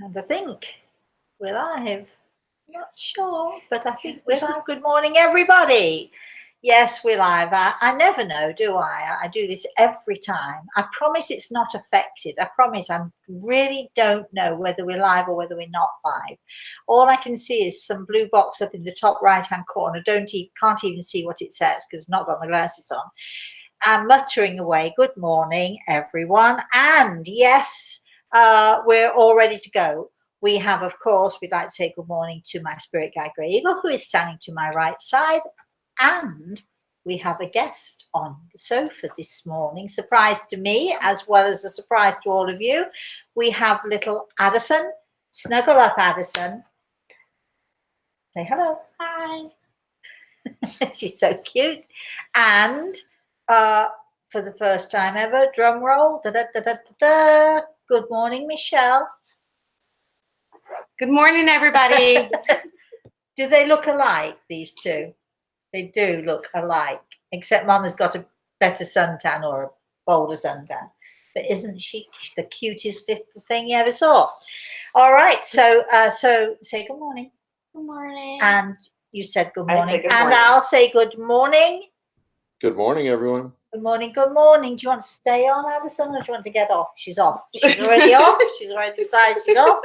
And I think we're live. Not sure, but I think we're live. Good morning, everybody. Yes, we're live. I never know, do I? I do this every time. I promise it's not affected. I promise I really don't know whether we're live or whether we're not live. All I can see is some blue box up in the top right-hand corner. Can't even see what it says because I've not got my glasses on. I'm muttering away. Good morning, everyone. And yes, we're all ready to go. We have, of course, we'd like to say good morning to my spirit guide, Grey Eagle, who is standing to my right side. And we have a guest on the sofa this morning. Surprise to me, as well as a surprise to all of you. We have little Addison. Snuggle up, Addison. Say hello. Hi. She's so cute. And for the first time ever, drum roll. Da, da, da, da, da, da. Good morning, Michelle. Good morning, everybody. Do they look alike, these two? They do look alike, except Mama's got a better suntan or a bolder suntan. But isn't she the cutest little thing you ever saw? All right, so say good morning. Good morning. And you said good morning. Good morning. And I'll say good morning. Good morning, everyone. Good morning, good morning. Do you want to stay on, Addison, or do you want to get off? She's off. She's already off. She's already decided she's off.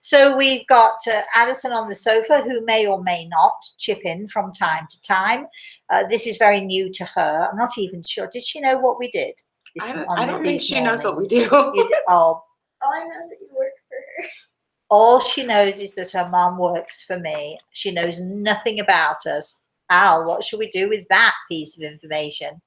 So we've got Addison on the sofa, who may or may not chip in from time to time. This is very new to her. I'm not even sure. Did she know what we did? I don't think she knows what we do. Oh, I know that you work for her. All she knows is that her mom works for me. She knows nothing about us. Al, what should we do with that piece of information?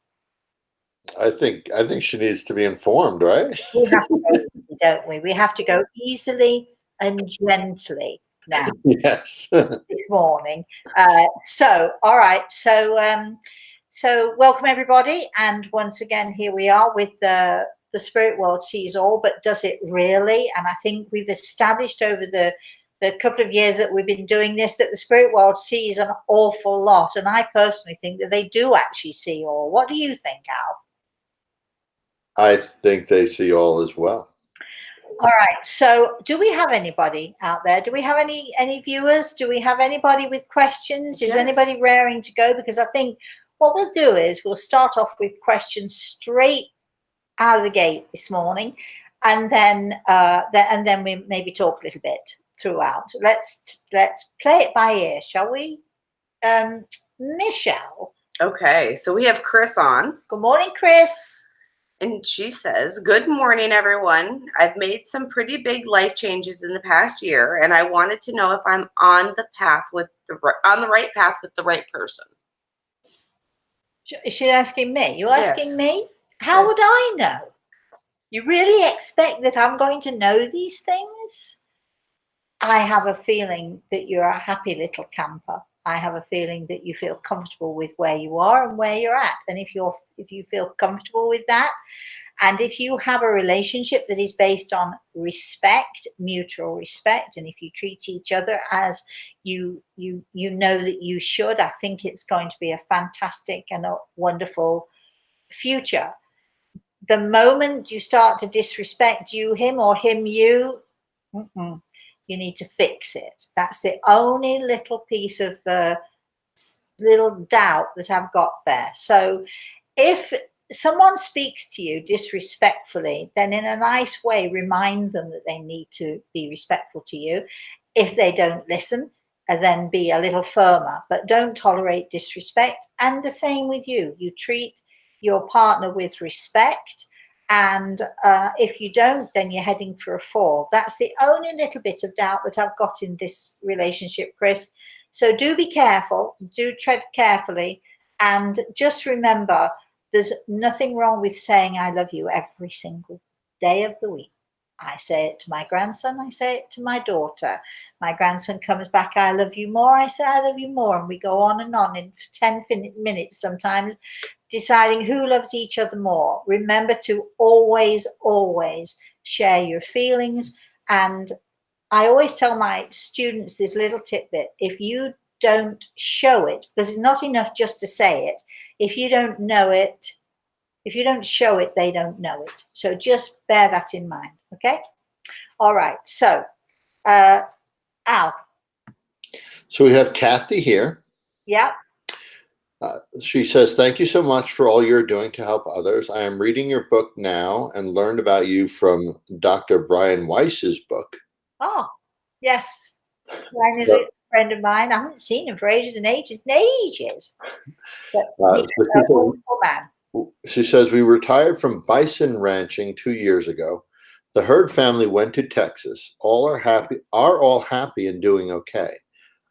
I think she needs to be informed, right? We have to go, don't we? We have to go easily and gently now. Yes. This morning. So, all right. So welcome everybody, and once again here we are with the spirit world sees all, but does it really? And I think we've established over the couple of years that we've been doing this that the spirit world sees an awful lot, and I personally think that they do actually see all. What do you think, Al? I think they see all as well. All right. So do we have anybody out there? Do we have any viewers? Do we have anybody with questions? Is anybody raring to go? Because I think what we'll do is we'll start off with questions straight out of the gate this morning, and then we maybe talk a little bit throughout. Let's play it by ear, shall we? Michelle. Okay, so we have Chris on. Good morning, Chris. And she says, good morning, everyone. I've made some pretty big life changes in the past year, and I wanted to know if I'm on the right path with the right person. Is she asking me? You asking me? How would I know? You really expect that I'm going to know these things? I have a feeling that you're a happy little camper. I have a feeling that you feel comfortable with where you are and where you're at. And if you feel comfortable with that, and if you have a relationship that is based on respect, mutual respect, and if you treat each other as you know that you should, I think it's going to be a fantastic and a wonderful future. The moment you start to disrespect you, him, or him, you, you need to fix it. That's the only little piece of little doubt that I've got there. So if someone speaks to you disrespectfully, then in a nice way, remind them that they need to be respectful to you. If they don't listen, then be a little firmer, but don't tolerate disrespect. And the same with you. You treat your partner with respect. And if you don't, then you're heading for a fall. That's the only little bit of doubt that I've got in this relationship, Chris. So do be careful, do tread carefully, and just remember there's nothing wrong with saying I love you every single day of the week. I say it to my grandson, I say it to my daughter. My grandson comes back, I love you more, I say I love you more, and we go on in 10 minutes sometimes, deciding who loves each other more. Remember to always, always share your feelings. And I always tell my students this little tidbit: if you don't show it, because it's not enough just to say it, if you don't know it, if you don't show it, they don't know it. So just bear that in mind, okay? All right, so Al. So we have Kathy here. Yeah. She says, thank you so much for all you're doing to help others. I am reading your book now and learned about you from Dr. Brian Weiss's book. Oh, yes. Brian is a friend of mine. I haven't seen him for ages and ages and ages. But he's a wonderful man. She says, we retired from bison ranching 2 years ago. The herd family went to Texas. All are all happy and doing okay.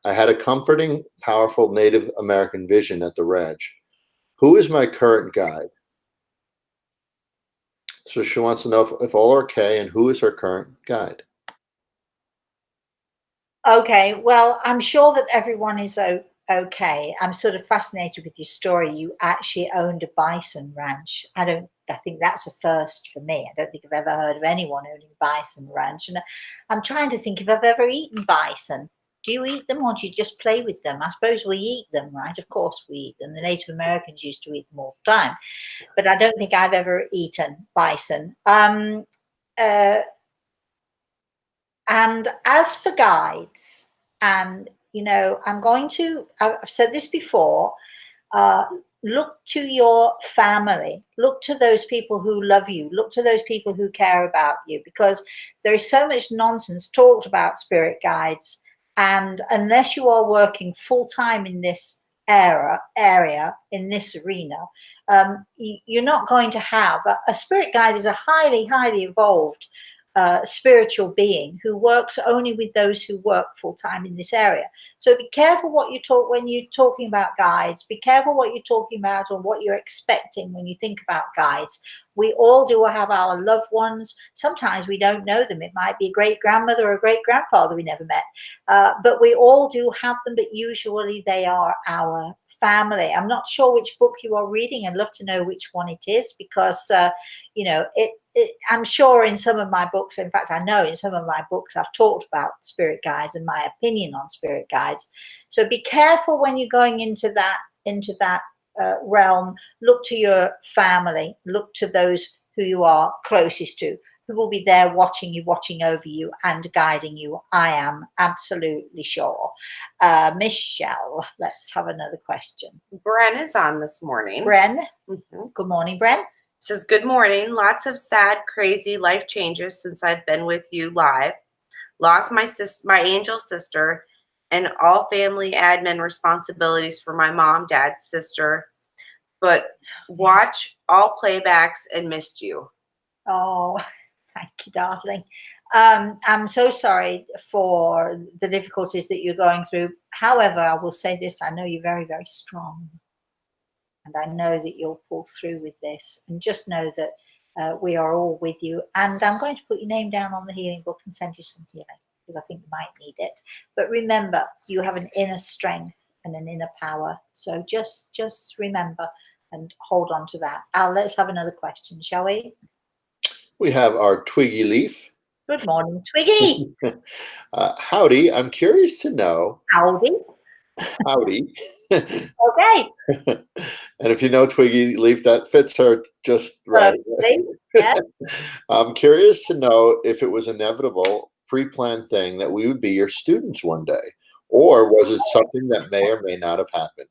I had a comforting, powerful Native American vision at the ranch. Who is my current guide? So she wants to know if all are okay and who is her current guide. Okay, well, I'm sure that everyone is okay. I'm sort of fascinated with your story. You actually owned a bison ranch. I think that's a first for me. I don't think I've ever heard of anyone owning a bison ranch. And I'm trying to think if I've ever eaten bison. Do you eat them or do you just play with them? I suppose we eat them, right? Of course we eat them. The Native Americans used to eat them all the time. But I don't think I've ever eaten bison. And as for guides, and I've said this before, look to your family, look to those people who love you, look to those people who care about you, because there is so much nonsense talked about spirit guides. And unless you are working full time in this area, in this arena, you're not going to have a spirit guide is a highly, highly evolved spiritual being who works only with those who work full time in this area. So be careful what you talk when you're talking about guides. Be careful what you're talking about or what you're expecting when you think about guides. We all do have our loved ones. Sometimes we don't know them. It might be a great grandmother or a great grandfather we never met. But we all do have them, but usually they are our family. I'm not sure which book you are reading. I'd love to know which one it is, because I'm sure in some of my books, in fact, I know in some of my books, I've talked about spirit guides and my opinion on spirit guides. So be careful when you're going into that realm. Look to your family, look to those who you are closest to, who will be there watching you, watching over you and guiding you. I am absolutely sure. Michelle, let's have another question. Bren is on this morning. Bren. Mm-hmm. Good morning, Bren. Says, good morning. Lots of sad, crazy life changes since I've been with you live. Lost my angel sister and all family admin responsibilities for my mom, dad, sister, but watch all playbacks and missed you. Oh, thank you, darling. I'm so sorry for the difficulties that you're going through. However, I will say this, I know you're very, very strong. And I know that you'll pull through with this. And just know that we are all with you. And I'm going to put your name down on the healing book and send you some healing, because I think you might need it. But remember, you have an inner strength and an inner power. So just remember and hold on to that. Al, let's have another question, shall we? We have our Twiggy Leaf. Good morning, Twiggy. Howdy. I'm curious to know. Howdy. Howdy. Okay. And if you know Twiggy Leaf, that fits her just right. Yeah. I'm curious to know if it was inevitable, pre-planned thing that we would be your students one day, or was it something that may or may not have happened?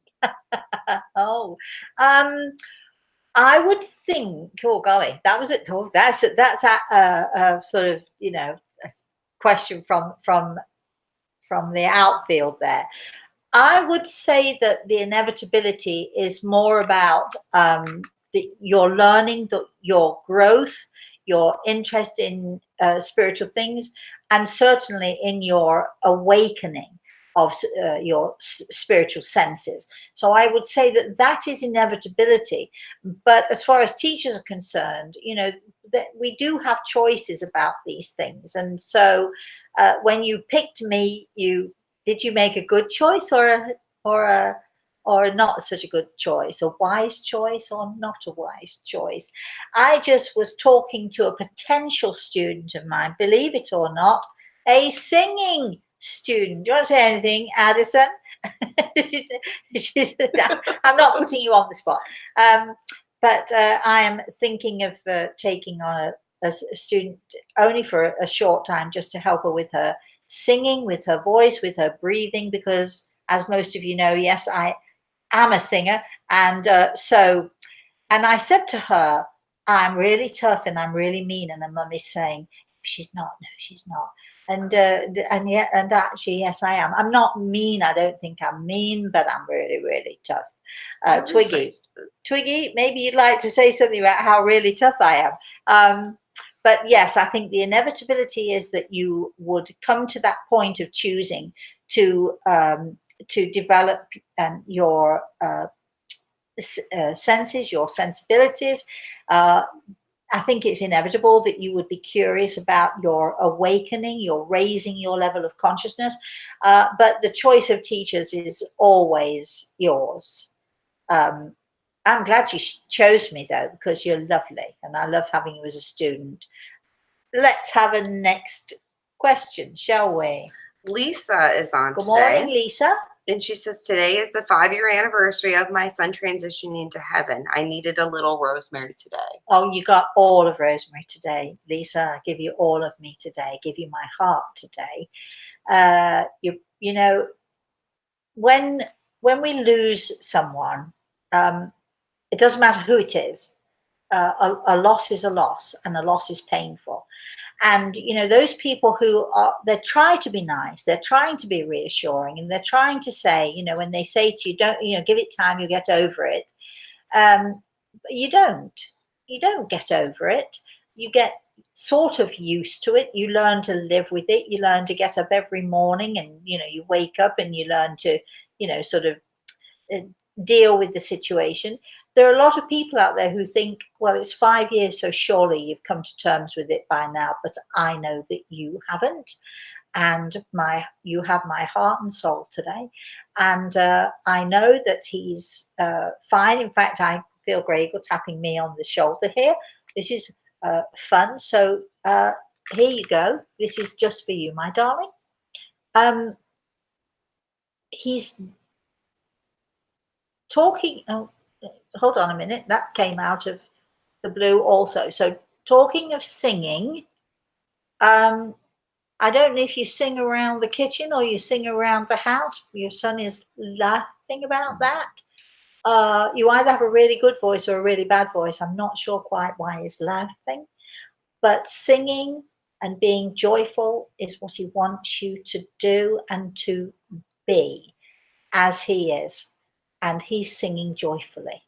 I would think, oh golly, that was it. Oh, that's a sort of a question from the outfield there. I would say that the inevitability is more about your learning, your growth, your interest in spiritual things, and certainly in your awakening of your spiritual senses. So I would say that is inevitability. But as far as teachers are concerned, that we do have choices about these things. And so when you picked me, did you make a good choice or not such a good choice, a wise choice or not a wise choice? I just was talking to a potential student of mine, believe it or not, a singing student. Do you want to say anything, Addison? I'm not putting you on the spot. But I am thinking of taking on a student only for a short time, just to help her with her singing, with her voice, with her breathing, because as most of you know, yes, I am a singer. And and I said to her, I'm really tough and I'm really mean. And her mum is saying, she's not, no, she's not. And actually, yes, I am. I'm not mean. I don't think I'm mean, but I'm really, really tough. Twiggy, maybe you'd like to say something about how really tough I am. But yes, I think the inevitability is that you would come to that point of choosing to develop your senses, your sensibilities. I think it's inevitable that you would be curious about your awakening, your raising your level of consciousness. But the choice of teachers is always yours. I'm glad you chose me, though, because you're lovely and I love having you as a student. Let's have a next question, shall we? Lisa is on Good today. morning, Lisa. And she says, today is the 5-year anniversary of my son transitioning to heaven. I needed a little Rosemary today. Oh, you got all of Rosemary today, Lisa. I give you all of me today. I give you my heart today. You know, when we lose someone, it doesn't matter who it is. A loss is a loss, and a loss is painful. And, you know, those people who they try to be nice, they're trying to be reassuring, and they're trying to say, you know, when they say to you, don't, you know, give it time, you'll get over it. You don't get over it. You get sort of used to it. You learn to live with it. You learn to get up every morning and, you know, you wake up and you learn to, you know, sort of deal with the situation. There are a lot of people out there who think, well, it's 5 years, so surely you've come to terms with it by now. But I know that you haven't, and you have my heart and soul today. And I know that he's fine. In fact, I feel Gregor tapping me on the shoulder here. This is fun. So here you go. This is just for you, my darling. He's talking. Oh, hold on a minute, that came out of the blue also. So talking of singing, I don't know if you sing around the kitchen or you sing around the house. Your son is laughing about that. You either have a really good voice or a really bad voice. I'm not sure quite why he's laughing, but singing and being joyful is what he wants you to do and to be as he is, and he's singing joyfully.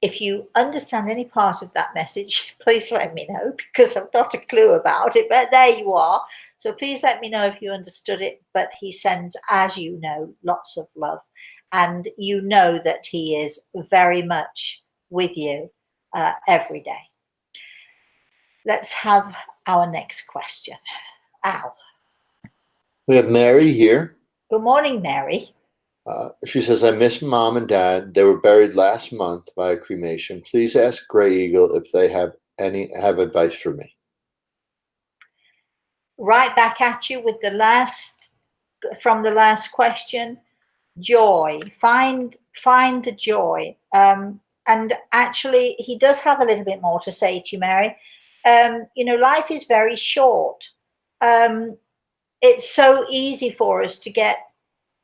If you understand any part of that message, please let me know, because I've not a clue about it, but there you are. So please let me know if you understood it. But he sends, as you know, lots of love, and you know that he is very much with you every day. Let's have our next question. Al. We have Mary here. Good morning, Mary. She says, I miss Mom and Dad. They were buried last month by a cremation. Please ask Grey Eagle if they have advice for me. Right back at you with from the last question. Joy. Find the joy. And actually, he does have a little bit more to say to you, Mary. You know, life is very short. It's so easy for us to get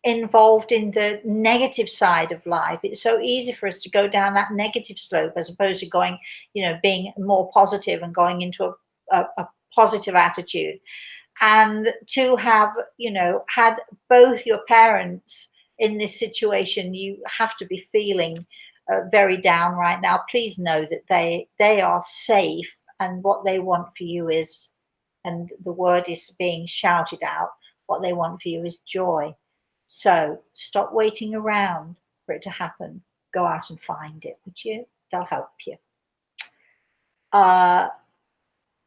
involved in the negative side of life. It's so easy for us to go down that negative slope as opposed to going, you know, being more positive and going into a positive attitude. And to have, you know, had both your parents in this situation, you have to be feeling very down right now. Please know that they are safe, and what they want for you is, and the word is being shouted out, what they want for you is joy. So stop waiting around for it to happen. Go out and find it, would you? They'll help you.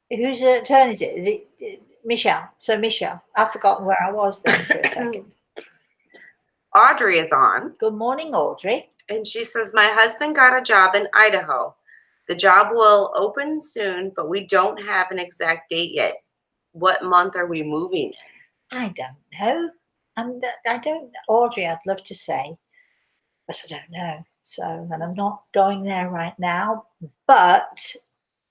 Whose turn is it? Is it Michelle? So Michelle, I've forgotten where I was then for a second. Audrey is on. Good morning, Audrey. And she says, my husband got a job in Idaho. The job will open soon, but we don't have an exact date yet. What month are we moving in? I don't know. I don't, Audrey, I'd love to say, but I don't know. So, and I'm not going there right now. But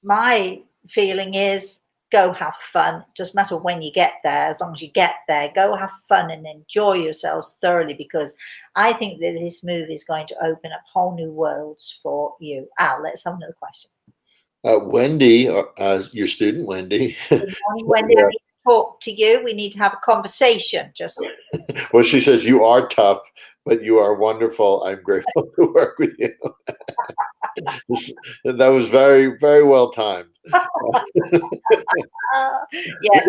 my feeling is go have fun. Doesn't matter when you get there, as long as you get there, go have fun and enjoy yourselves thoroughly, because I think that this move is going to open up whole new worlds for you. Al, let's have another question. Wendy, your student Wendy. Wendy, I need to talk to you. We need to have a conversation. Just well, she says you are tough, but you are wonderful. I'm grateful to work with you. That was very, very well timed. Yes,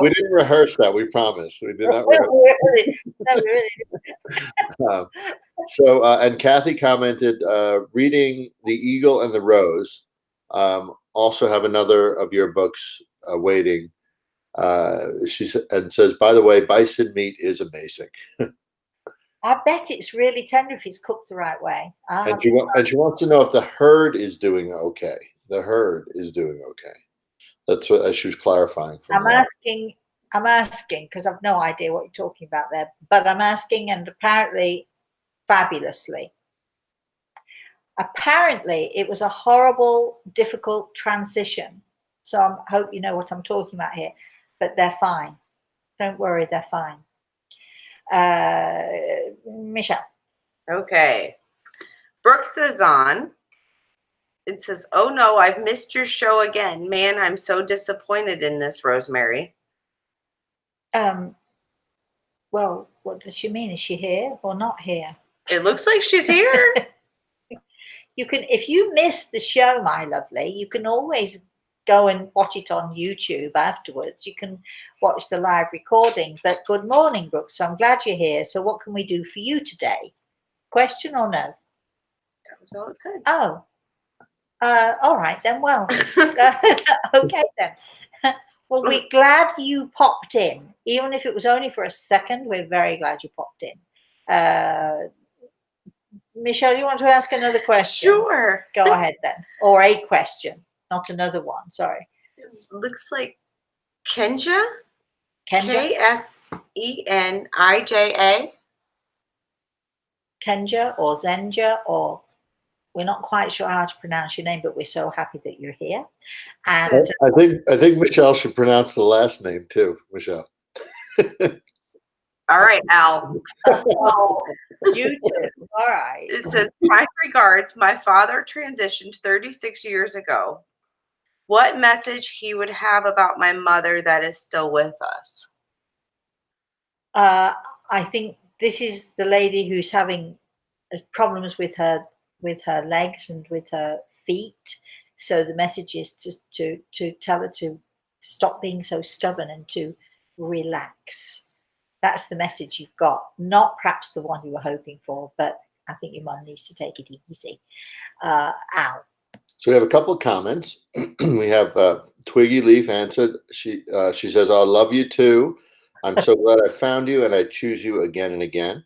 we didn't rehearse that. We promise. We did not rehearse. So, and Kathy commented, reading The Eagle and the Rose. Also have another of your books waiting. She says, by the way, bison meat is amazing. I bet it's really tender if it's cooked the right way. And she wants to know if the herd is doing okay. The herd is doing okay. That's what she was clarifying. I'm asking because I've no idea what you're talking about there, but I'm asking, and apparently fabulously. Apparently it was a horrible, difficult transition. So I hope you know what I'm talking about here, but they're fine. Don't worry, they're fine. Michelle. Okay. Brooks is on. It says, oh no, I've missed your show again. Man, I'm so disappointed in this, Rosemary. Well, what does she mean? Is she here or not here? It looks like she's here. You can, if you miss the show, my lovely, you can always go and watch it on YouTube afterwards. You can watch the live recording. But good morning, Brooks. So I'm glad you're here. So what can we do for you today? Question or no? That was all it said. Oh, all right then. Well, okay then. Well, we're glad you popped in, even if it was only for a second. We're very glad you popped in. Michelle, you want to ask another question? Sure. Go ahead then, or a question, not another one. Sorry. It looks like Kenja. Kenja. Kenija. Kenja or Zenja, or we're not quite sure how to pronounce your name, but we're so happy that you're here. And I think Michelle should pronounce the last name too, Michelle. All right, Al. Oh, you too. All right. It says, kind regards, my father transitioned 36 years ago. What message he would have about my mother that is still with us? I think this is the lady who's having problems with her legs and with her feet. So the message is to tell her to stop being so stubborn and to relax. That's the message you've got, not perhaps the one you were hoping for, but I think your mum needs to take it easy. Al. So we have a couple of comments. We have Twiggy Leaf answered. She says, I love you too. I'm so glad I found you and I choose you again and again.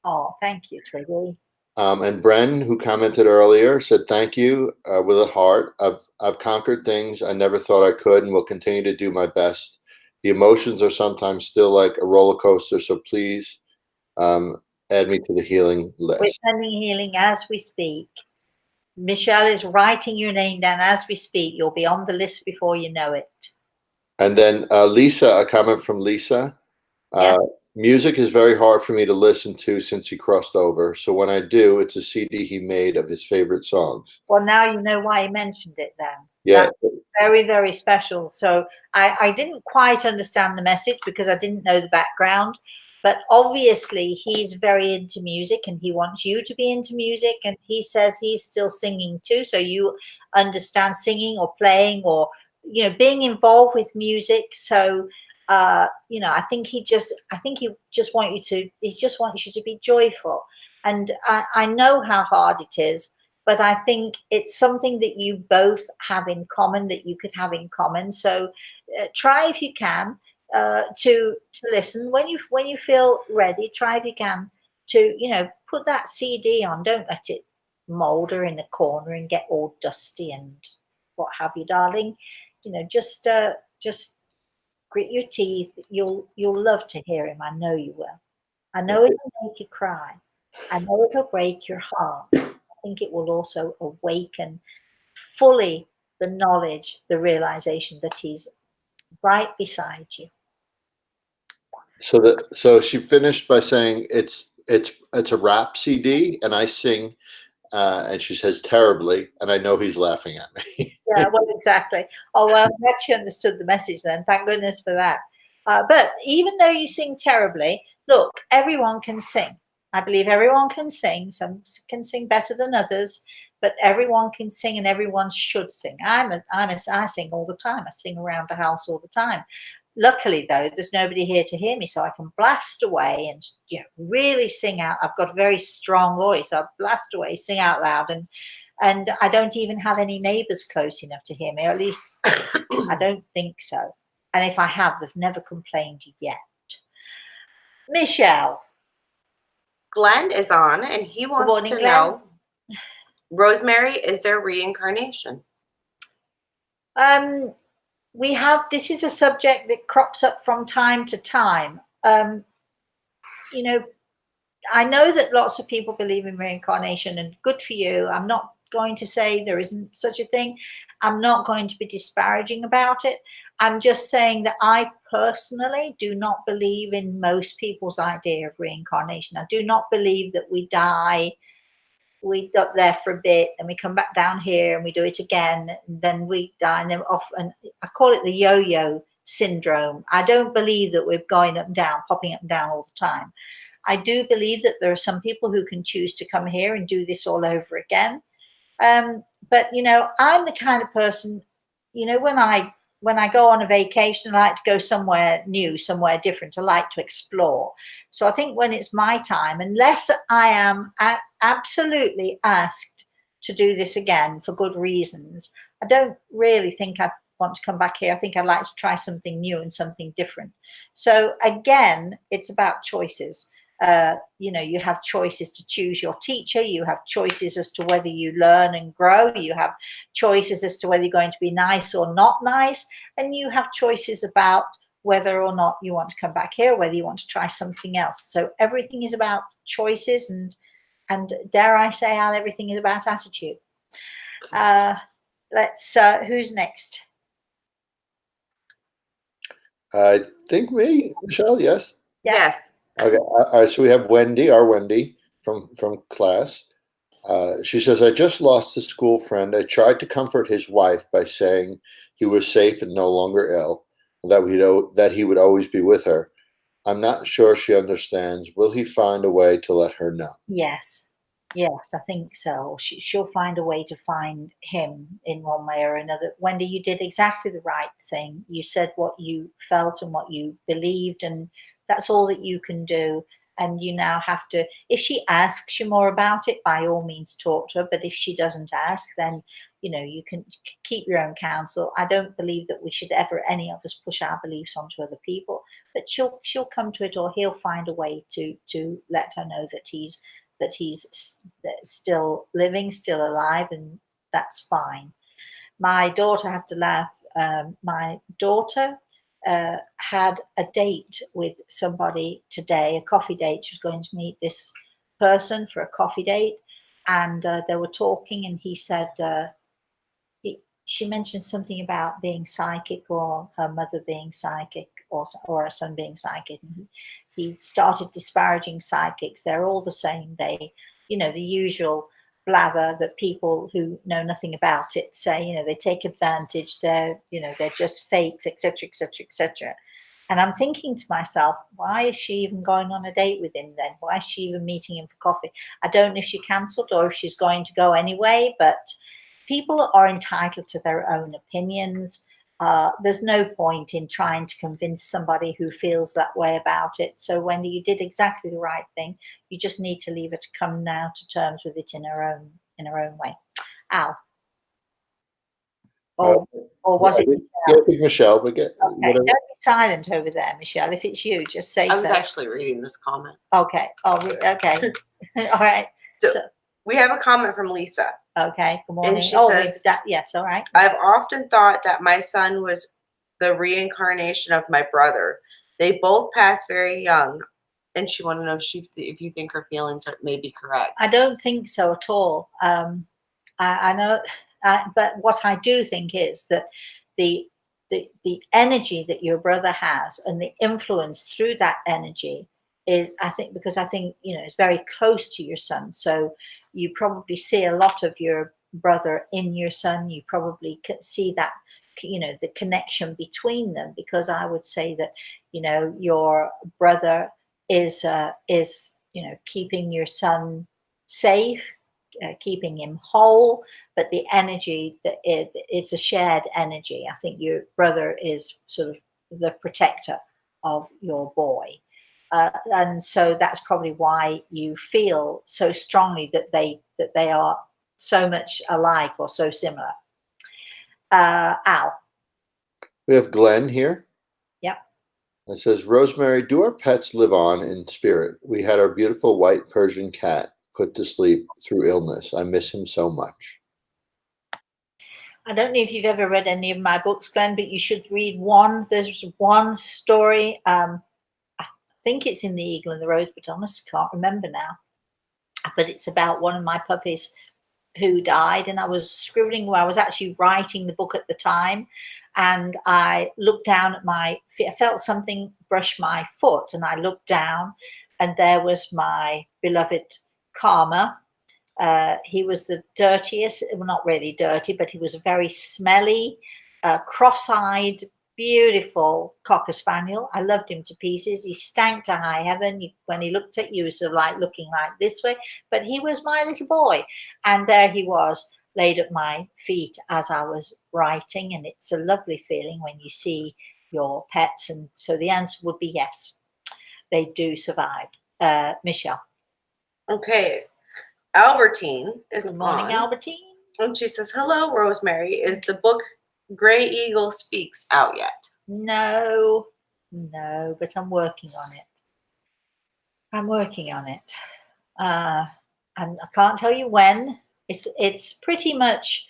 Oh, thank you, Twiggy. And Bren, who commented earlier, said, thank you with a heart. I've conquered things I never thought I could and will continue to do my best. The emotions are sometimes still like a roller coaster, so please add me to the healing list. We're sending healing as we speak. Michelle is writing your name down as we speak. You'll be on the list before you know it. And then Lisa, a comment from Lisa. Yeah. Music is very hard for me to listen to since he crossed over. So when I do, it's a CD he made of his favorite songs. Well, now you know why he mentioned it then. Yeah. That's very, very special. So I didn't quite understand the message because I didn't know the background. But obviously he's very into music and he wants you to be into music. And he says he's still singing too. So you understand singing or playing or, you know, being involved with music. So you know, I think he just wants you to be joyful. And I know how hard it is, but I think it's something that you both have in common, that you could have in common. So try if you can to listen when you feel ready. Try if you can to, you know, put that CD on. Don't let it molder in a corner and get all dusty and what have you, darling. You know, just grit your teeth. You'll love to hear him. I know you will. I know it'll make you cry. I know it'll break your heart. I think it will also awaken fully the knowledge, the realization that he's right beside you. So she finished by saying it's a rap CD, and I sing, and she says terribly, and I know he's laughing at me. Yeah, well, exactly. Oh, well, I'm glad she understood the message then. Thank goodness for that. But even though you sing terribly, look, everyone can sing. I believe everyone can sing. Some can sing better than others, but everyone can sing and everyone should sing. I sing all the time. I sing around the house all the time. Luckily, though, there's nobody here to hear me, so I can blast away and really sing out. I've got a very strong voice, so I blast away, sing out loud, and I don't even have any neighbours close enough to hear me, or at least I don't think so. And if I have, they've never complained yet. Michelle. Glenn is on, and he Good wants morning, to Glenn. know, Rosemary, is there reincarnation? We have, this is a subject that crops up from time to time. You know, I know that lots of people believe in reincarnation, and good for you. I'm not going to say there isn't such a thing. I'm not going to be disparaging about it. I'm just saying that I personally do not believe in most people's idea of reincarnation. I do not believe that we die, we up there for a bit, and we come back down here and we do it again, and then we die, and then off. And I call it the yo-yo syndrome. I don't believe that we're going up and down, popping up and down all the time. I do believe that there are some people who can choose to come here and do this all over again. But I'm the kind of person, when I go on a vacation, I like to go somewhere new, somewhere different. I like to explore. So I think when it's my time, unless I am absolutely asked to do this again for good reasons, I don't really think I'd want to come back here. I think I'd like to try something new and something different. So again, it's about choices. You have choices to choose your teacher. You have choices as to whether you learn and grow. You have choices as to whether you're going to be nice or not nice. And you have choices about whether or not you want to come back here, whether you want to try something else. So everything is about choices, and dare I say, Al, everything is about attitude. Who's next? I think me, Michelle. Yes. Yeah. Yes. Okay. So we have Wendy, our Wendy from class. She says, I just lost a school friend. I tried to comfort his wife by saying he was safe and no longer ill, that he would always be with her. I'm not sure she understands. Will he find a way to let her know? Yes, I think so. She'll find a way to find him in one way or another. Wendy, you did exactly the right thing. You said what you felt and what you believed, and that's all that you can do. And you now have to, if she asks you more about it, by all means talk to her. But if she doesn't ask, then you can keep your own counsel. I don't believe that we should ever, any of us, push our beliefs onto other people. But she'll come to it, or he'll find a way to let her know that he's still living, still alive, and that's fine. My daughter, I have to laugh. My daughter had a date with somebody today, a coffee date. She was going to meet this person for a coffee date, and they were talking, and he said, she mentioned something about being psychic, or her mother being psychic, or her son being psychic. And he started disparaging psychics. They're all the same. They, the usual blather that people who know nothing about it say. They take advantage. They're just fakes, etc., etc., etc. And I'm thinking to myself, why is she even going on a date with him then? Why is she even meeting him for coffee? I don't know if she cancelled or if she's going to go anyway, but people are entitled to their own opinions. There's no point in trying to convince somebody who feels that way about it. So Wendy, you did exactly the right thing. You just need to leave her to come now to terms with it in her own way. Al. Or was it Michelle? Yeah, I think Michelle, but okay, don't be silent over there, Michelle. If it's you, just say so. I was actually reading this comment. Okay. Okay. All right. So we have a comment from Lisa. Okay. Good morning. And she says, yes. All right. I've often thought that my son was the reincarnation of my brother. They both passed very young. And she wanted to know if you think her feelings may be correct. I don't think so at all. I know, but what I do think is that the the energy that your brother has and the influence through that energy is, I think, because I think, you know, it's very close to your son. So you probably see a lot of your brother in your son. You probably see that, you know, the connection between them, because I would say that, you know, your brother is, you know, keeping your son safe, keeping him whole, but the energy that it's a shared energy. I think your brother is sort of the protector of your boy. And so that's probably why you feel so strongly that they are so much alike or so similar. Al. We have Glenn here. Yep. It says, Rosemary, do our pets live on in spirit? We had our beautiful white Persian cat put to sleep through illness. I miss him so much. I don't know if you've ever read any of my books, Glenn, but you should read one. There's one story. I think it's in The Eagle and the Rose, but honestly can't remember now. But it's about one of my puppies who died, and I was scribbling, I was actually writing the book at the time, and I looked down at my feet. I felt something brush my foot, and I looked down, and there was my beloved Karma. He was the dirtiest, well, not really dirty, but he was a very smelly, cross-eyed, beautiful Cocker Spaniel. I loved him to pieces. He stank to high heaven. When he looked at you, he was sort of like looking like this way, but he was my little boy. And there he was, laid at my feet as I was writing. And it's a lovely feeling when you see your pets. And so the answer would be yes, they do survive. Michelle. Okay. Albertine is Good morning, on, Albertine. and she says, hello, Rosemary. Is the book Gray Eagle Speaks out yet? No, but I'm working on it. And I can't tell you when. It's pretty much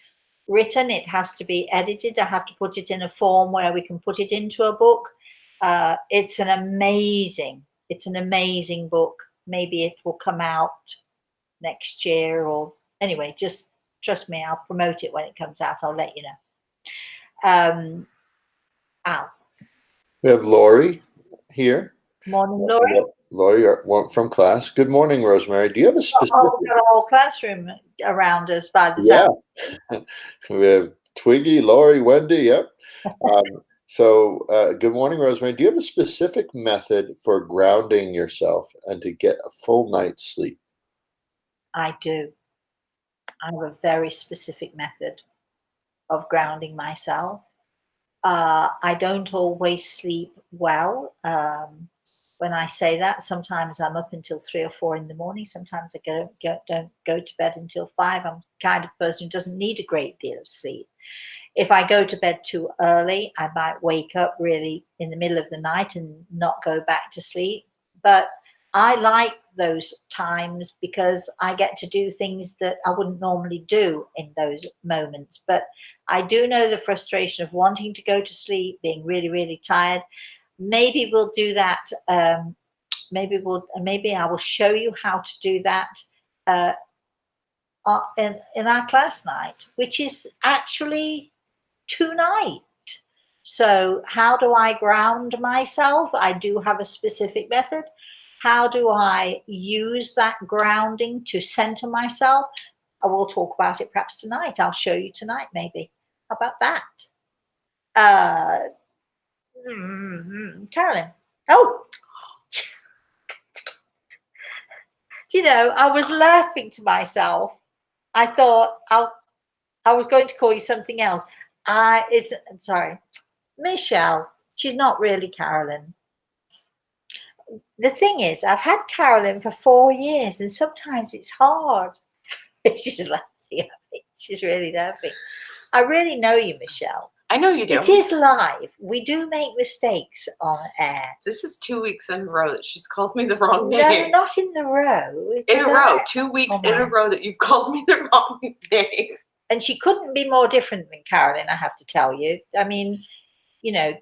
written. It has to be edited. I have to put it in a form where we can put it into a book. It's an amazing book. Maybe it will come out next year, or anyway, just trust me, I'll promote it when it comes out. I'll let you know. Al. We have Lori here. Morning, Lori. Lori from class. Good morning, Rosemary. Do you have a specific... We've got a whole classroom around us by the sound. Yeah. We have Twiggy, Lori, Wendy. Yep. Good morning, Rosemary. Do you have a specific method for grounding yourself and to get a full night's sleep? I do. I have a very specific method of grounding myself. I don't always sleep well. When I say that, sometimes I'm up until 3 or 4 in the morning. Sometimes I don't go to bed until 5. I'm the kind of person who doesn't need a great deal of sleep. If I go to bed too early, I might wake up really in the middle of the night and not go back to sleep. But I like those times because I get to do things that I wouldn't normally do in those moments. But I do know the frustration of wanting to go to sleep, being really, really tired. Maybe we'll do that. Maybe I will show you how to do that in our class night, which is actually tonight. So how do I ground myself? I do have a specific method. How do I use that grounding to center myself? I will talk about it perhaps tonight. I'll show you tonight, maybe. How about that? Carolyn. Oh, you know, I was laughing to myself. I thought I was going to call you something else. Sorry, Michelle. She's not really Carolyn. The thing is, I've had Carolyn for 4 years, and sometimes it's hard. She's laughing at me. She's really laughing. I really know you, Michelle. I know you do. It is live. We do make mistakes on air. This is 2 weeks in a row that she's called me the wrong name. No, not in the row. In a row. 2 weeks in a row that you've called me the wrong name. And she couldn't be more different than Carolyn, I have to tell you. I mean, you know,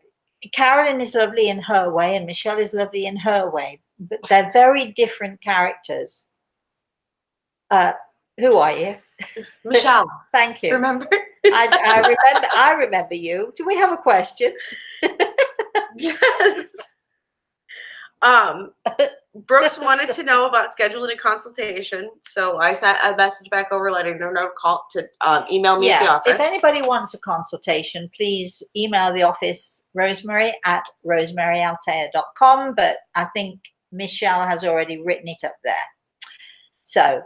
Carolyn is lovely in her way and Michelle is lovely in her way, but they're very different characters. Who are you? Michelle. Thank you. Remember? I remember you. Do we have a question? Yes. Brooks wanted to know about scheduling a consultation, so I sent a message back over letting her know to email me at the office. If anybody wants a consultation, please email the office, Rosemary at rosemaryaltea.com, but I think Michelle has already written it up there. So,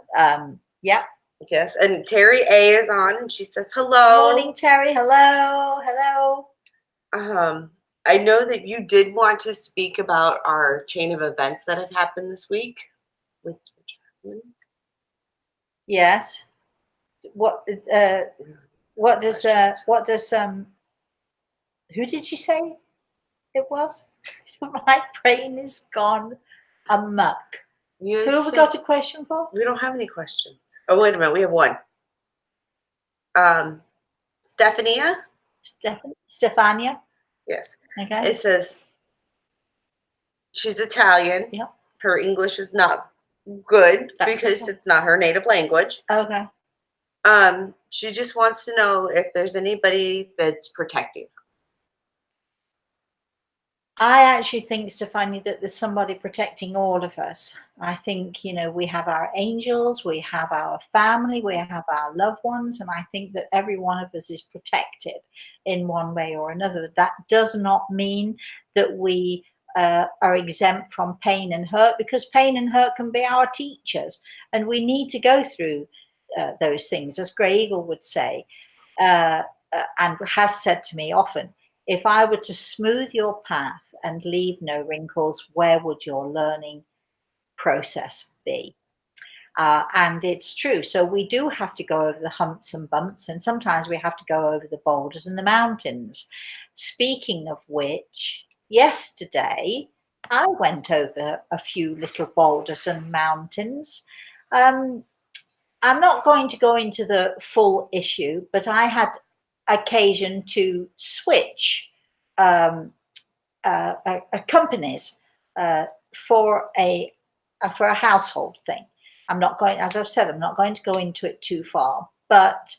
yeah. Yes, and Terry A is on, and she says hello. Morning, Terry. Hello. Hello. I know that you did want to speak about our chain of events that have happened this week with Jasmine. Yes. What does who did you say it was? My brain is gone amok. Who have we got a question for? We don't have any questions. Oh, wait a minute. We have one. Stefania? Yes. Okay. It says she's Italian. Yeah. Her English is not good because okay. it's not her native language. Okay. She just wants to know if there's anybody that's protecting her. I actually think, Stefania, that there's somebody protecting all of us. I think, we have our angels, we have our family, we have our loved ones, and I think that every one of us is protected in one way or another. That does not mean that we are exempt from pain and hurt, because pain and hurt can be our teachers, and we need to go through those things, as Grey Eagle would say, and has said to me often. If I were to smooth your path and leave no wrinkles, where would your learning process be? And it's true. So we do have to go over the humps and bumps, and sometimes we have to go over the boulders and the mountains. Speaking of which, yesterday I went over a few little boulders and mountains. I'm not going to go into the full issue, but I had occasion to switch companies for a household thing. I'm not going, as I've said, I'm not going to go into it too far. But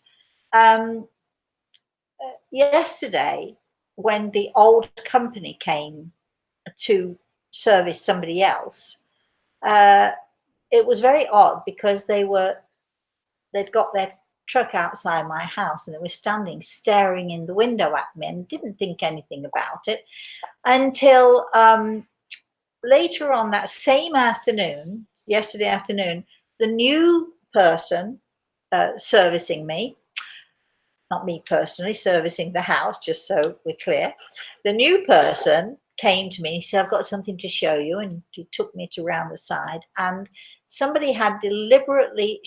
yesterday, when the old company came to service somebody else, it was very odd because they'd got their truck outside my house and they were standing staring in the window at me and didn't think anything about it until later on that same afternoon, yesterday afternoon, the new person servicing me, not me personally, servicing the house, just so we're clear, the new person came to me. He said, I've got something to show you, and he took me to round the side, and somebody had deliberately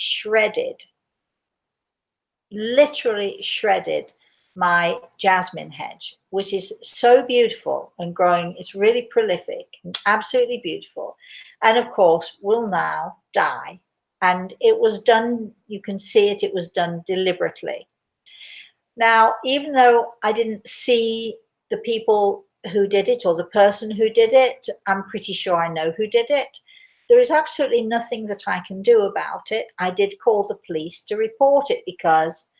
literally shredded my jasmine hedge, which is so beautiful and growing. It's really prolific and absolutely beautiful, and of course will now die. And it was done, you can see it was done deliberately. Now, even though I didn't see the people who did it or the person who did it, I'm pretty sure I know who did it. There is absolutely nothing that I can do about it. I did call the police to report it because,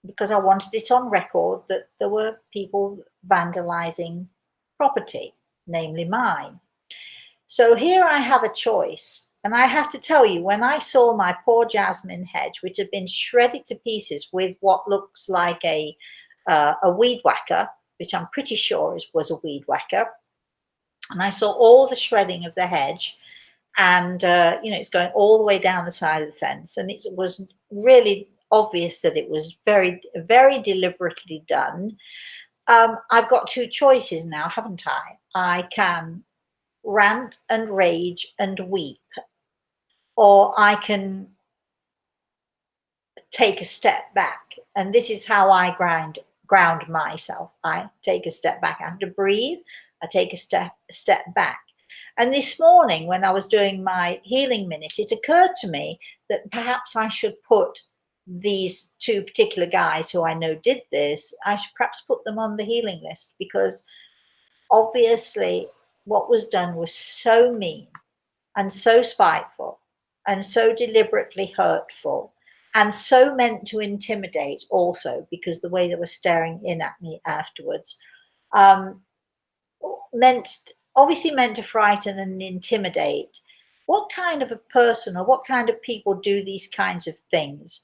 because I wanted it on record that there were people vandalizing property, namely mine. So here I have a choice. And I have to tell you, when I saw my poor jasmine hedge, which had been shredded to pieces with what looks like a weed whacker, which I'm pretty sure was a weed whacker, and I saw all the shredding of the hedge, and it's going all the way down the side of the fence, and it was really obvious that it was very, very deliberately done. I've got two choices now, haven't I? I can rant and rage and weep, or I can take a step back. And this is how I ground myself. I take a step back. I have to breathe. I take a step back. And this morning, when I was doing my healing minute, it occurred to me that perhaps I should put these two particular guys who I know did this, I should perhaps put them on the healing list, because obviously what was done was so mean and so spiteful and so deliberately hurtful and so meant to intimidate also, because the way they were staring in at me afterwards, obviously meant to frighten and intimidate. What kind of a person or what kind of people do these kinds of things?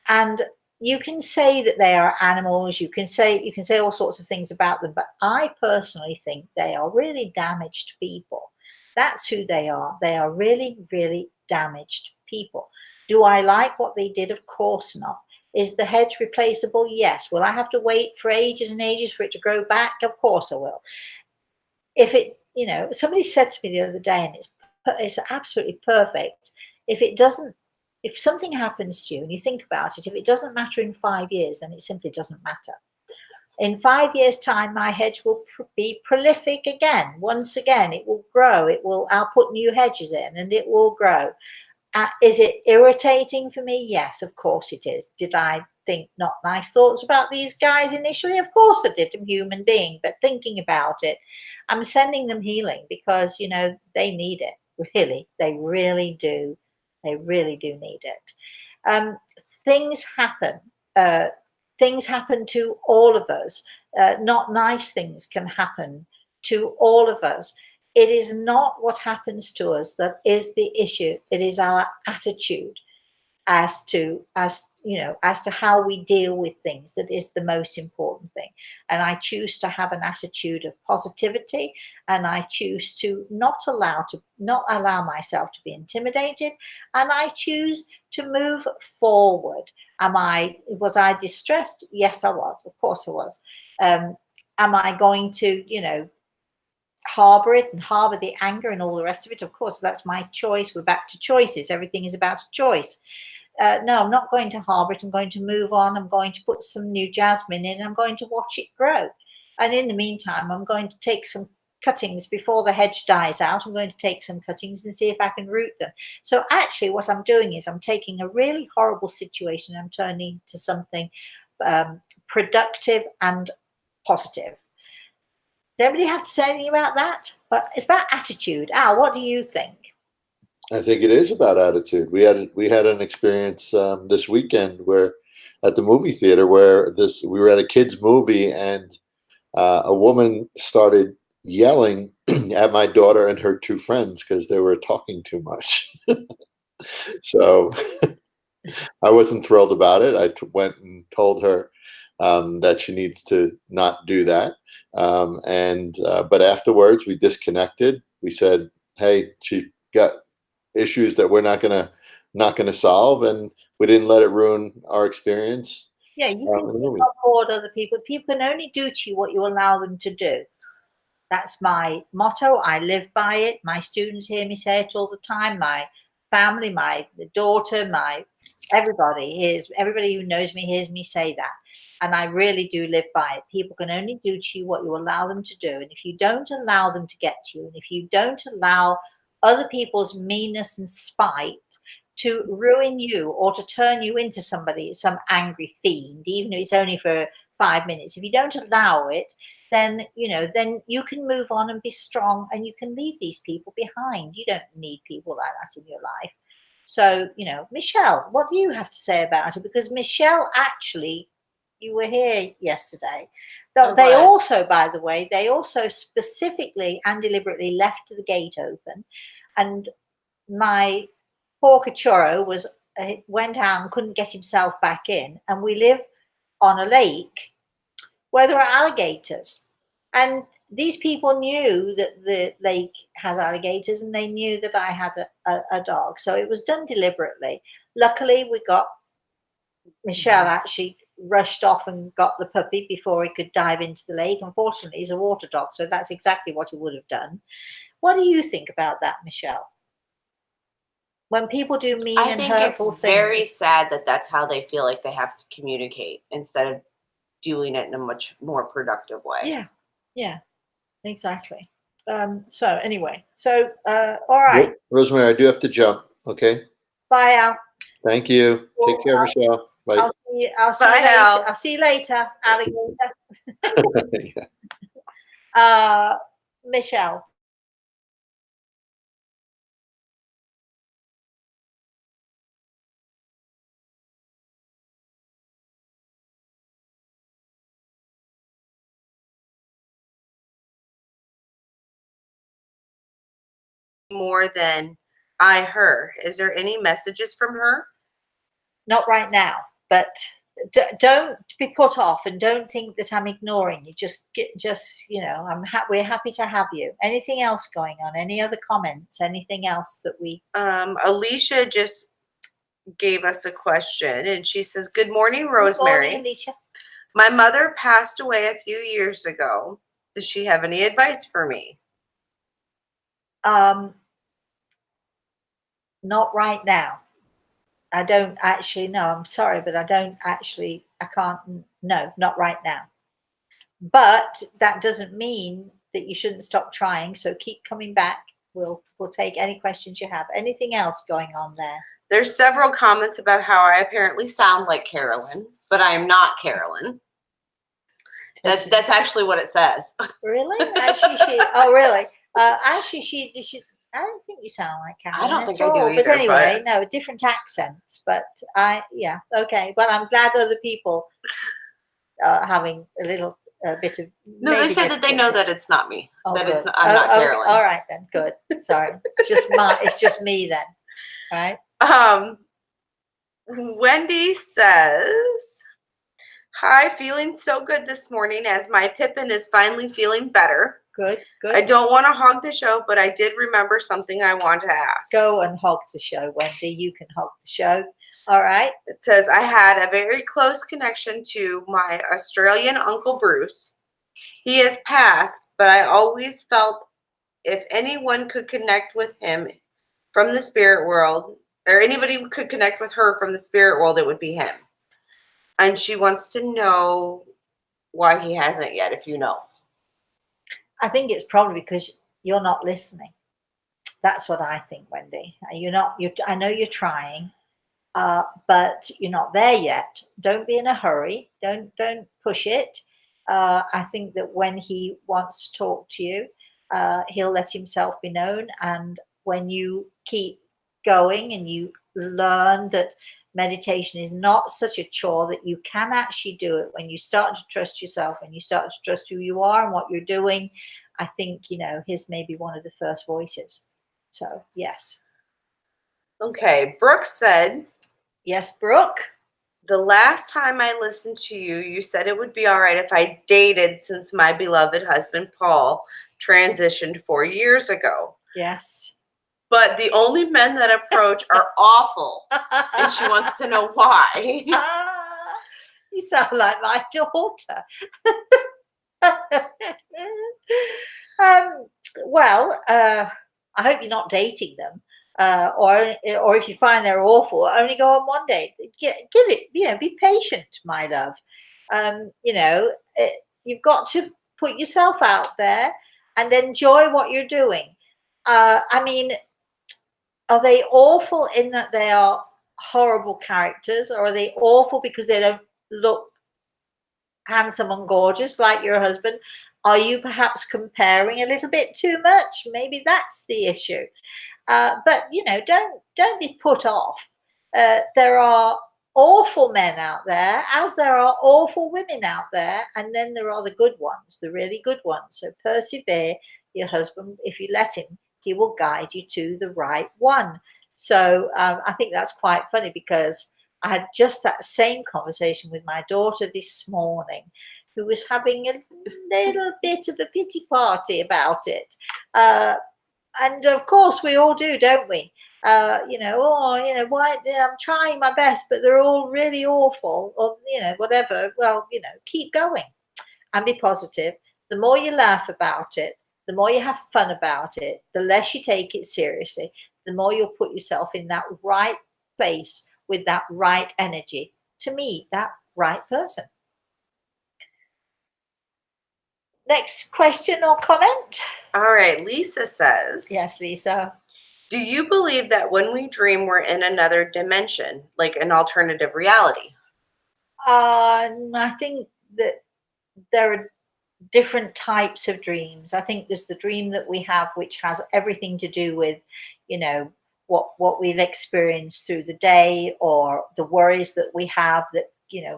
And you can say that they are animals, you can say all sorts of things about them, but I personally think they are really damaged people. That's who they are. They are really, really damaged people. Do I like what they did? Of course not. Is the hedge replaceable? Yes. Will I have to wait for ages and ages for it to grow back? Of course I will. If it, somebody said to me the other day, and it's absolutely perfect. If something happens to you and you think about it, if it doesn't matter in 5 years, then it simply doesn't matter. In 5 years' time, my hedge will be prolific again. Once again, it will grow. I'll put new hedges in and it will grow. Is it irritating for me? Yes, of course it is. Did I think not nice thoughts about these guys initially? Of course I did. I'm a human being. But thinking about it, I'm sending them healing because, they need it. Really. They really do. They really do need it. Things happen. Things happen to all of us. Not nice things can happen to all of us. It is not what happens to us that is the issue. It is our attitude as to how we deal with things that is the most important thing. And I choose to have an attitude of positivity, and I choose to not allow myself to be intimidated, and I choose to move forward. Was I distressed? Yes, I was. Of course I was. Am I going to, harbor it and harbor the anger and all the rest of it? Of course, that's my choice. We're back to choices. Everything is about a choice. No, I'm not going to harbor it. I'm going to move on. I'm going to put some new jasmine in. I'm going to watch it grow. And in the meantime, I'm going to take some cuttings before the hedge dies out. I'm going to take some cuttings and see if I can root them. So actually what I'm doing is I'm taking a really horrible situation and I'm turning to something productive and positive. Does everybody have to say anything about that? But it's about attitude. Al, what do you think? I think it is about attitude. We had an experience this weekend where at the movie theater where we were at a kids movie, and a woman started yelling at my daughter and her two friends because they were talking too much. So I wasn't thrilled about it. I went and told her that she needs to not do that. But afterwards, we disconnected. We said, "Hey, she got issues that we're not gonna solve," and we didn't let it ruin our experience. Yeah, you can keep on board other people. People can only do to you what you allow them to do. That's my motto. I live by it. My students hear me say it all the time. My family, my daughter, everybody who knows me hears me say that. And I really do live by it. People can only do to you what you allow them to do. And if you don't allow them to get to you, and if you don't allow other people's meanness and spite to ruin you or to turn you into some angry fiend, even if it's only for 5 minutes, if you don't allow it, then you can move on and be strong, and you can leave these people behind. You don't need people like that in your life. So, Michelle, what do you have to say about it? Because Michelle, actually, you were here yesterday. They also, by the way, specifically and deliberately left the gate open, and my poor cachorro went out and couldn't get himself back in, and we live on a lake where there are alligators. And these people knew that the lake has alligators, and they knew that I had a dog. So it was done deliberately. Luckily, Michelle actually rushed off and got the puppy before he could dive into the lake. Unfortunately, he's a water dog, so that's exactly what he would have done. What do you think about that, Michelle? When people do mean and hurtful things. I think it's very sad that that's how they feel like they have to communicate instead of doing it in a much more productive way. Yeah, exactly. So anyway, all right. Rosemary, I do have to jump. Okay. Bye, Al. Thank you. Take care, Michelle. Bye. I'll see you later. I'll see you later, alligator. Michelle. more than I her. Is there any messages from her? Not right now, but don't be put off, and don't think that I'm ignoring you. Just we're happy to have you. Anything else going on? Any other comments? Anything else that we? Alicia just gave us a question, and she says, "Good morning, Rosemary. Good morning, Alicia. My mother passed away a few years ago. Does she have any advice for me?" Not right now. I don't actually know. I'm sorry, but I can't. No, not right now. But that doesn't mean that you shouldn't stop trying. So keep coming back. We'll take any questions you have. Anything else going on there? There's several comments about how I apparently sound like Carolyn, but I am not Carolyn. That's actually what it says. Really? Actually, oh, really? Actually, she. I don't think you sound like Carolyn. I don't think I do either. But anyway, no, different accents. But yeah, okay. Well, I'm glad other people are having a little bit of. No, they said that they know that it's not me. Oh, that good. it's I'm not Carolyn. All right then, good. Sorry, it's just me then, right? Wendy says, "Hi, feeling so good this morning as my Pippin is finally feeling better. Good. I don't want to hog the show, but I did remember something I want to ask." Go and hog the show, Wendy. You can hog the show. All right. It says, "I had a very close connection to my Australian Uncle Bruce. He has passed, but I always felt if anyone could connect with him from the spirit world, or anybody could connect with her from the spirit world, it would be him. And she wants to know why he hasn't yet, if you know." I think it's probably because you're not listening. That's what I think, Wendy. I know you're trying, but you're not there yet. Don't be in a hurry. Don't push it. I think that when he wants to talk to you, he'll let himself be known. And when you keep going and you learn that meditation is not such a chore, that you can actually do it, when you start to trust yourself, when you start to trust who you are and what you're doing, I think, his may be one of the first voices. So, yes. Okay. Brooke said, "Yes, Brooke. The last time I listened to you, you said it would be all right if I dated since my beloved husband, Paul, transitioned 4 years ago. Yes. But the only men that approach are awful." And she wants to know why. You sound like my daughter. Well, I hope you're not dating them, or if you find they're awful, only go on one date. Give it. Be patient, my love. You've got to put yourself out there and enjoy what you're doing. I mean, are they awful in that they are horrible characters, or are they awful because they don't look handsome and gorgeous like your husband? Are you perhaps comparing a little bit too much? Maybe that's the issue. But don't be put off. There are awful men out there, as there are awful women out there, and then there are the good ones, the really good ones. So persevere. Your husband, if you let him, he will guide you to the right one. So I think that's quite funny, because I had just that same conversation with my daughter this morning, who was having a little bit of a pity party about it. And of course we all do, don't we? Why I'm trying my best, but they're all really awful, or whatever. Well, keep going and be positive. The more you laugh about it, the more you have fun about it, the less you take it seriously, the more you'll put yourself in that right place with that right energy to meet that right person. Next question or comment? All right. Lisa says, Yes, Lisa. "Do you believe that when we dream, we're in another dimension, like an alternative reality?" I think that there are different types of dreams. I think there's the dream that we have, which has everything to do with, what we've experienced through the day, or the worries that we have, that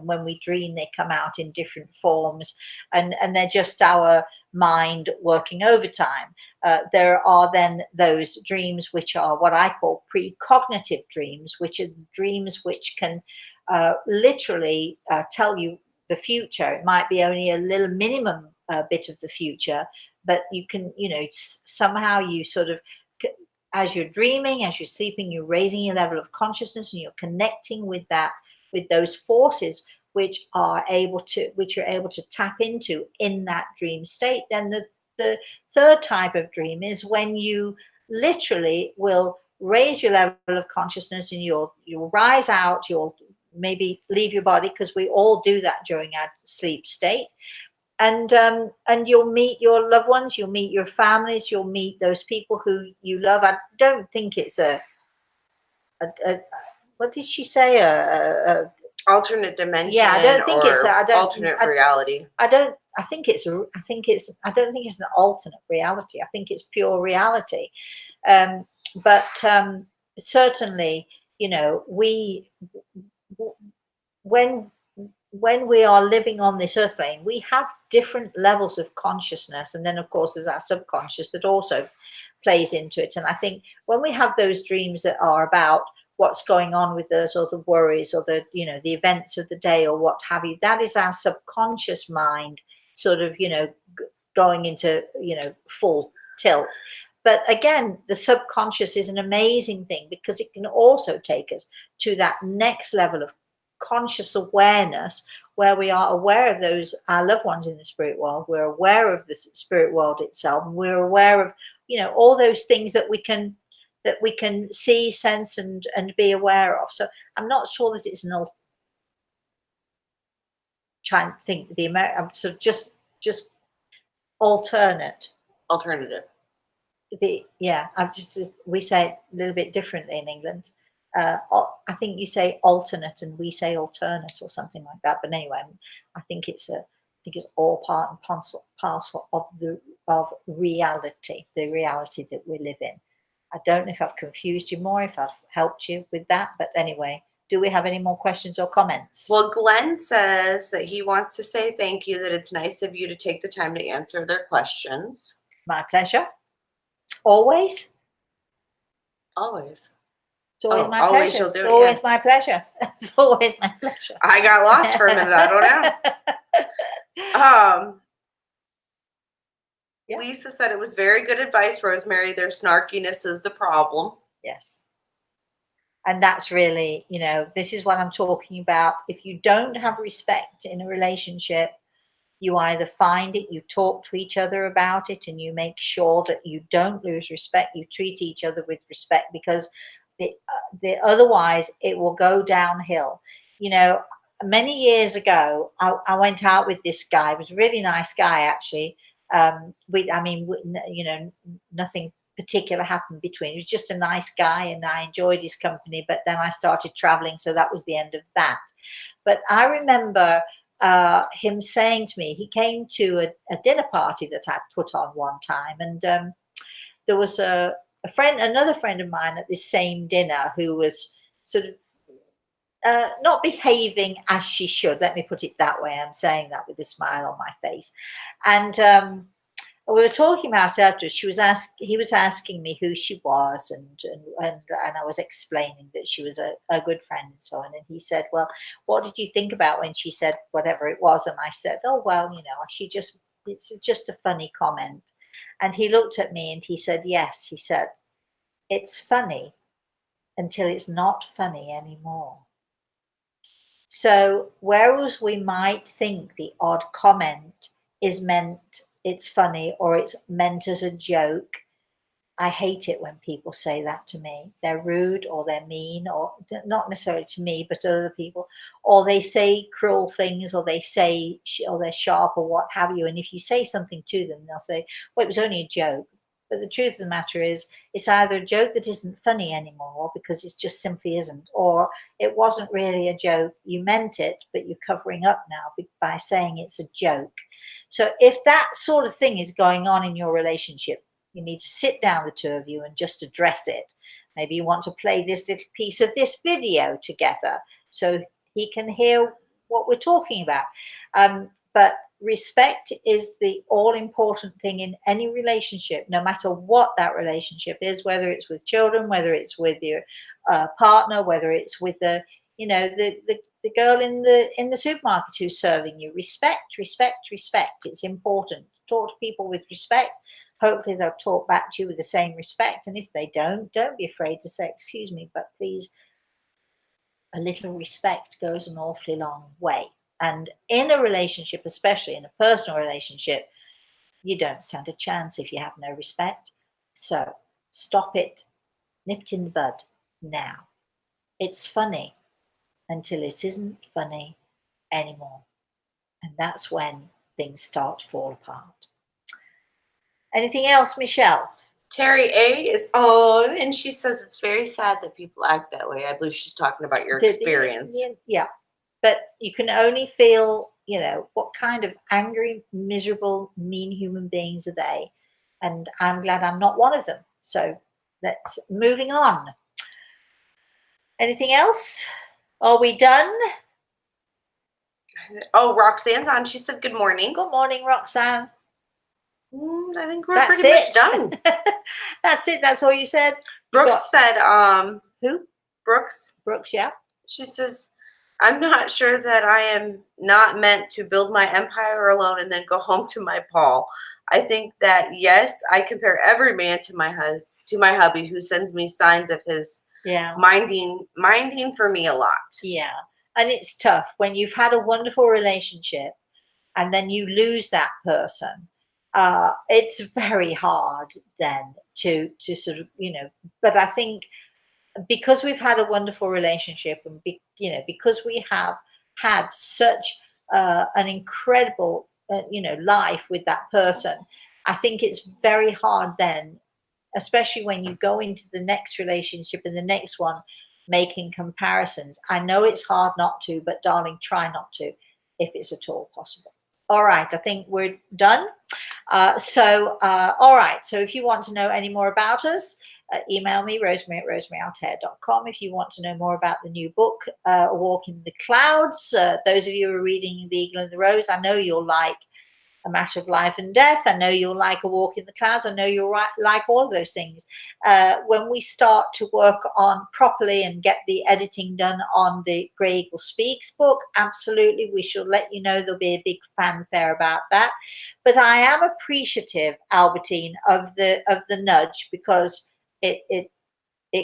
when we dream, they come out in different forms, and they're just our mind working overtime. there are then those dreams which are what I call precognitive dreams, which are dreams which can literally tell you the future. It might be only a little minimum bit of the future, but you can, somehow you sort of, as you're dreaming, as you're sleeping, you're raising your level of consciousness and you're connecting with that, with those forces which you're able to tap into in that dream state. Then the third type of dream is when you literally will raise your level of consciousness and you'll rise out, you'll maybe leave your body, because we all do that during our sleep state, and you'll meet your loved ones, you'll meet your families, you'll meet those people who you love. I don't think it's a what did she say, a alternate dimension. Yeah, I don't think it's alternate reality. I don't think it's an alternate reality. I think it's pure reality. But certainly, when we are living on this earth plane, we have different levels of consciousness, and then of course there's our subconscious that also plays into it. And I think when we have those dreams that are about what's going on with us, or the worries, or the the events of the day, or what have you, that is our subconscious mind sort of going into full tilt. But again, the subconscious is an amazing thing, because it can also take us to that next level of conscious awareness, where we are aware of our loved ones in the spirit world, we're aware of the spirit world itself, and we're aware of all those things that we can see, sense, and be aware of. So I'm not sure that it's an trying to think the American, so just alternative. We say it a little bit differently in England. I think you say alternate and we say alternate or something like that. But anyway, I think it's all part and parcel of reality, the reality that we live in. I don't know if I've confused you more, if I've helped you with that, but anyway, do we have any more questions or comments? Well, Glenn says that he wants to say thank you, that it's nice of you to take the time to answer their questions. My pleasure. Always. Always. It's always my always pleasure. She'll do It's it, always yes. my pleasure. It's always my pleasure. I got lost for a minute. I don't know. Yeah. Lisa said it was very good advice, Rosemary. Their snarkiness is the problem. Yes. And that's really, this is what I'm talking about. If you don't have respect in a relationship, you either find it, you talk to each other about it, and you make sure that you don't lose respect. You treat each other with respect, because otherwise it will go downhill. Many years ago, I went out with this guy. He was a really nice guy, actually. Nothing particular happened between. He was just a nice guy, and I enjoyed his company. But then I started traveling, so that was the end of that. But I remember him saying to me, he came to a dinner party that I'd put on one time, and there was another friend of mine at this same dinner who was sort of not behaving as she should. Let me put it that way. I'm saying that with a smile on my face. And we were talking about it after. He was asking me who she was, and I was explaining that she was a good friend and so on. And he said, "Well, what did you think about when she said whatever it was?" And I said, "Oh, well, it's just a funny comment." And he looked at me and he said, "Yes," he said, "it's funny until it's not funny anymore." So whereas we might think the odd comment is meant, it's funny, or it's meant as a joke, I hate it when people say that to me. They're rude, or they're mean, or not necessarily to me, but to other people, or they say cruel things, or they're sharp, or what have you. And if you say something to them, they'll say, "Well, it was only a joke." But the truth of the matter is, it's either a joke that isn't funny anymore because it just simply isn't, or it wasn't really a joke. You meant it, but you're covering up now by saying it's a joke. So if that sort of thing is going on in your relationship, you need to sit down, the two of you, and just address it. Maybe you want to play this little piece of this video together so he can hear what we're talking about. But respect is the all important thing in any relationship, no matter what that relationship is, whether it's with children, whether it's with your partner, whether it's with the the girl in the supermarket who's serving you. Respect, respect, respect. It's important. Talk to people with respect. Hopefully they'll talk back to you with the same respect. And if they don't be afraid to say, excuse me, but please. A little respect goes an awfully long way. And in a relationship, especially in a personal relationship, you don't stand a chance if you have no respect. So stop it, nip it in the bud now. It's funny until it isn't funny anymore. And that's when things start to fall apart. Anything else, Michelle? Terry A is on, and she says it's very sad that people act that way. I believe she's talking about your experience. Yeah. But you can only feel, what kind of angry, miserable, mean human beings are they? And I'm glad I'm not one of them. So let's moving on. Anything else? Are we done? Oh, Roxanne's on. She said good morning. Good morning, Roxanne. I think we're pretty much done. That's it. That's all you said. Brooks said, who? Brooks, yeah. She says, I'm not sure that I am not meant to build my empire alone and then go home to my Paul. I think that, yes, I compare every man to my hubby who sends me signs of his minding for me a lot. Yeah. And it's tough when you've had a wonderful relationship and then you lose that person. It's very hard then to sort of, but I think because we've had a wonderful relationship and, because we have had such an incredible, life with that person, I think it's very hard then, especially when you go into the next relationship and the next one, making comparisons. I know it's hard not to, but darling, try not to if it's at all possible. All right, I think we're done. All right. So if you want to know any more about us, email me, Rosemary at rosemaryaLtea.com. If you want to know more about the new book, A Walk in the Clouds, those of you who are reading The Eagle and the Rose, I know you'll like A Matter of Life and Death. I know you'll like A Walk in the Clouds. I know you'll like all of those things. When we start to work on properly and get the editing done on the Grey Eagle Speaks book, absolutely, we shall let you know. There'll be a big fanfare about that. But I am appreciative, Albertine, of the nudge, because it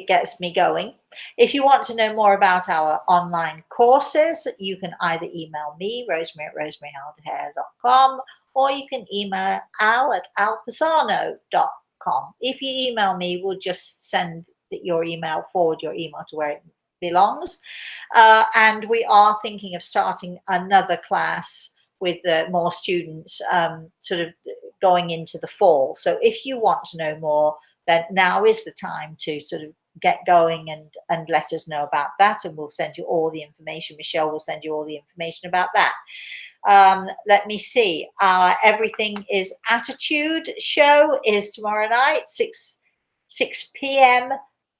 gets me going. If you want to know more about our online courses, you can either email me, Rosemary at rosemaryaLtea.com, or you can email Al at alpisano.com. If you email me, we'll just send forward your email to where it belongs. And we are thinking of starting another class with more students sort of going into the fall. So if you want to know more, then now is the time to sort of get going and let us know about that, and we'll send you all the information. Michelle will send you all the information about that. Let me see. Our Everything is Attitude show is tomorrow night, 6 p.m.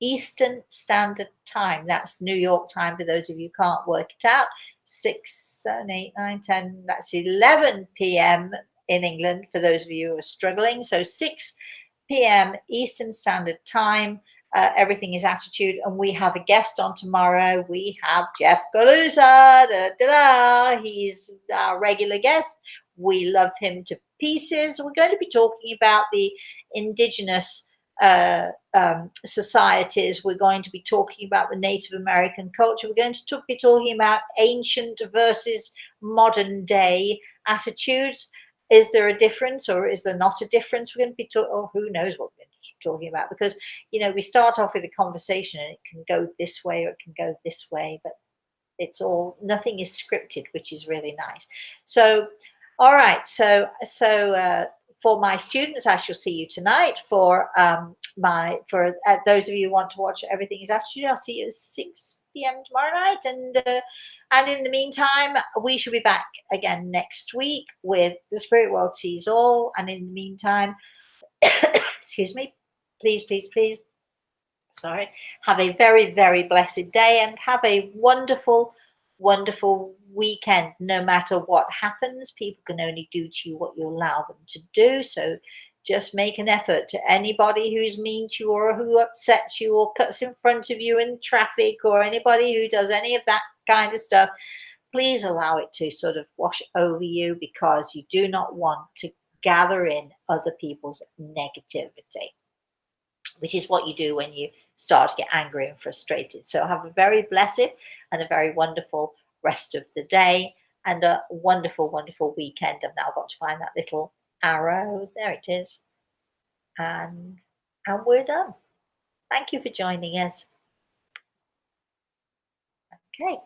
Eastern Standard Time. That's New York time for those of you who can't work it out. 6, 7, 8, 9, 10. That's 11 p.m. in England for those of you who are struggling. So 6 p.m. Eastern Standard Time. Everything is Attitude, and we have a guest on tomorrow. We have Jeff Galusa. He's our regular guest. We love him to pieces. We're going to be talking about the indigenous societies. We're going to be talking about the Native American culture. We're going to be talking about ancient versus modern day attitudes. Is there a difference, or is there not a difference? We're going to be talking, or who knows what we're going to be talking about, because we start off with a conversation and it can go this way or it can go this way, but nothing is scripted, which is really nice. So all right, so for my students, I shall see you tonight. For those of you who want to watch Everything is Attitude, I'll see you at 6 p.m. tomorrow night, and in the meantime, we shall be back again next week with The Spirit World Sees All. And in the meantime, excuse me, please, have a very, very blessed day, and have a wonderful wonderful weekend. No matter what happens, people can only do to you what you allow them to do. So just make an effort. To anybody who's mean to you or who upsets you or cuts in front of you in traffic, or anybody who does any of that kind of stuff, please allow it to sort of wash over you, because you do not want to gather in other people's negativity, which is what you do when you start to get angry and frustrated. So have a very blessed and a very wonderful rest of the day, and a wonderful, wonderful weekend. I've now got to find that little arrow. There it is. And we're done. Thank you for joining us. Okay.